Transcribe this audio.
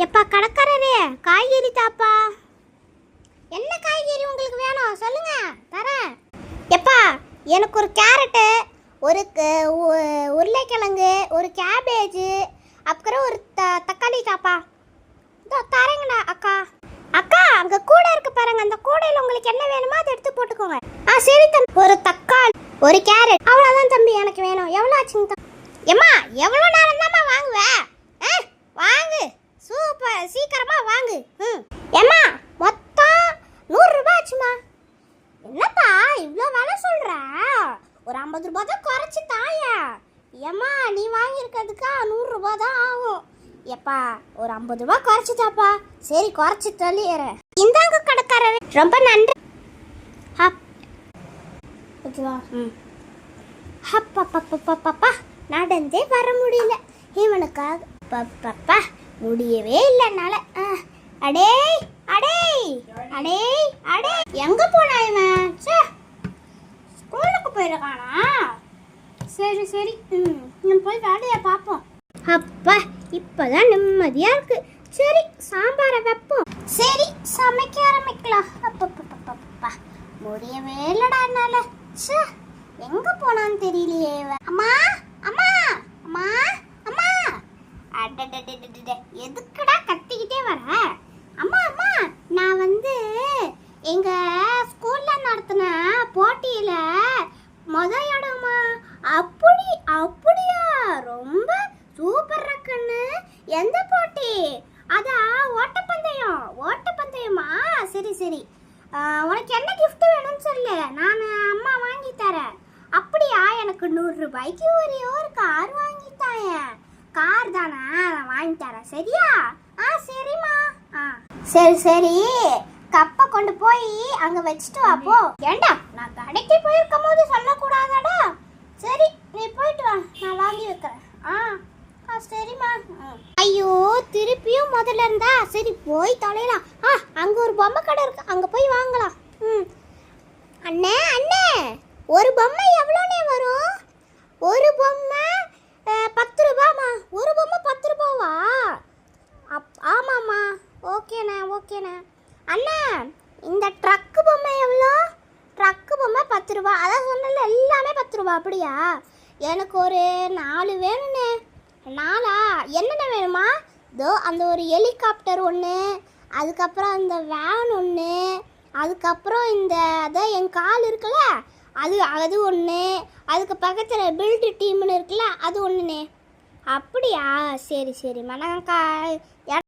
எப்பா கடைக்காரரே, காய்கறி தாப்பா. என்ன காய்கறி உங்களுக்கு வேணும் சொல்லுங்க, தரேன். எப்பா எனக்கு ஒரு கேரட்டு, ஒரு உருளைக்கிழங்கு, ஒரு கேபேஜு, அப்புறம் ஒரு தக்காளி தாப்பா. இதோ தரேங்கண்ணா அக்கா. அக்கா அங்கே கூடை இருக்கு பாருங்க, அந்த கூடையில் உங்களுக்கு என்ன வேணுமோ அதை எடுத்து போட்டுக்கோங்க. சரி தம்பி. ஒரு தக்காளி, ஒரு கேரட், அவ்வளோதான் தம்பி எனக்கு வேணும். எவ்வளோ ஆச்சுங்க தம்பி? ஏம்மா எவ்வளோ நேரம் தாம்மா வாங்குவேன்? வாங்கு, சூப்பர், சீக்கிரமா வாங்கு. ஏம்மா மொத்தம் 100 ரூபாய் ஆச்சுமா. என்னப்பா இவ்வளோ விலை சொல்ற? ஒரு 50 ரூபாய் தான் குறைச்சி தாயா. ஏம்மா நீ வாங்கியிருக்கிறதுக்கா 100 ரூபாய் தான் ஆகும். எப்பா ஒரு 50 ரூபாய் குறைச்சிட்டாப்பா. சரி குறைச்சி தள்ளிடுறேன். இந்தாங்க கடைக்காரரே, ரொம்ப நன்றி. ஓகேவா? அப்பா நடந்தே வர முடியல இவனுக்காக. பப்பா முடியவே இல்லை என்னால. அடே அடே அடே அடே, எங்க போனா இவன்? ஸ்கூலுக்கு போயிருக்கானா? சரி சரி, நம்ம போய் வேலையை பார்ப்போம். அப்பா இப்பதான் நிம்மதியா இருக்கு. சரி சாம்பாரை வைப்போம். சரி சமைக்க ஆரம்பிக்கலாம். அப்பப்பா முடியவே இல்லடா என்னால. எங்க போனான்னு தெரியலையே. அம்மா அம்மா அம்மா அம்மா, எதுக்குடா கத்திக்கிட்டே வர? அம்மா அம்மா, நான் எங்க ஸ்கூல்ல நடத்தின போட்டியில முதல் இடமா. அப்படியா? ரொம்ப சூப்பர் ரக்கன்னு. எந்த போட்டி? அதான் ஓட்டப்பந்தயமா? சரி சரி, உனக்கு என்ன கிஃப்ட் வேணும்னு சொல்லு, நான் அம்மா வாங்கி தரேன். அப்படியா? எனக்கு 100 ரூபாய்க்கு ஒரே ஒரு கார் வாங்கித்தாய. கார் தானே, நான் வாங்கி தரேன். சரியா? சரிம்மா. சரி சரி, கப்பை கொண்டு போய் அங்க வச்சுட்டு வா போ. ஏண்டா நான் கடைக்கு போயிருக்கும் போது சொல்லக்கூடாதடா. சரி நீ போயிட்டு வா, நான் வாங்கி வைக்கிறேன். சரிம்மா. ஐயோ திருப்பியும் முதல்ல இருந்தா. சரி போய் தொலைலாம். அங்க ஒரு பொம்மை கடை இருக்கு, அங்க போய் வாங்கலாம். அண்ணே அண்ணே, ஒரு பொம்மை எவ்வளோனே வரும்? ஒரு பொம்மை 10 ரூபாமா. ஒரு பொம்மை 10 ரூபாவா? ஆமாம்மா. ஓகேண்ணே. அண்ணா இந்த ட்ரக்கு பொம்மை எவ்வளோ? ட்ரக்கு பொம்மை 10 ரூபா. அதான் சொன்னல எல்லாமே 10 ரூபா. அப்படியா? எனக்கு ஒரு 4 வேணுண்ணே. 4ஆ? என்னென்ன வேணுமா? இதோ அந்த ஒரு ஹெலிகாப்டர் ஒன்று, அதுக்கப்புறம் அந்த வேன் ஒன்று, அதுக்கப்புறம் அதான் என் கால் இருக்குல்ல அது ஒன்று, அதுக்கு பக்கத்தில் பில்டு டீம்னு இருக்குல்ல அது ஒன்றுண்ணே. அப்படியா? சரி சரிம்மா. நான்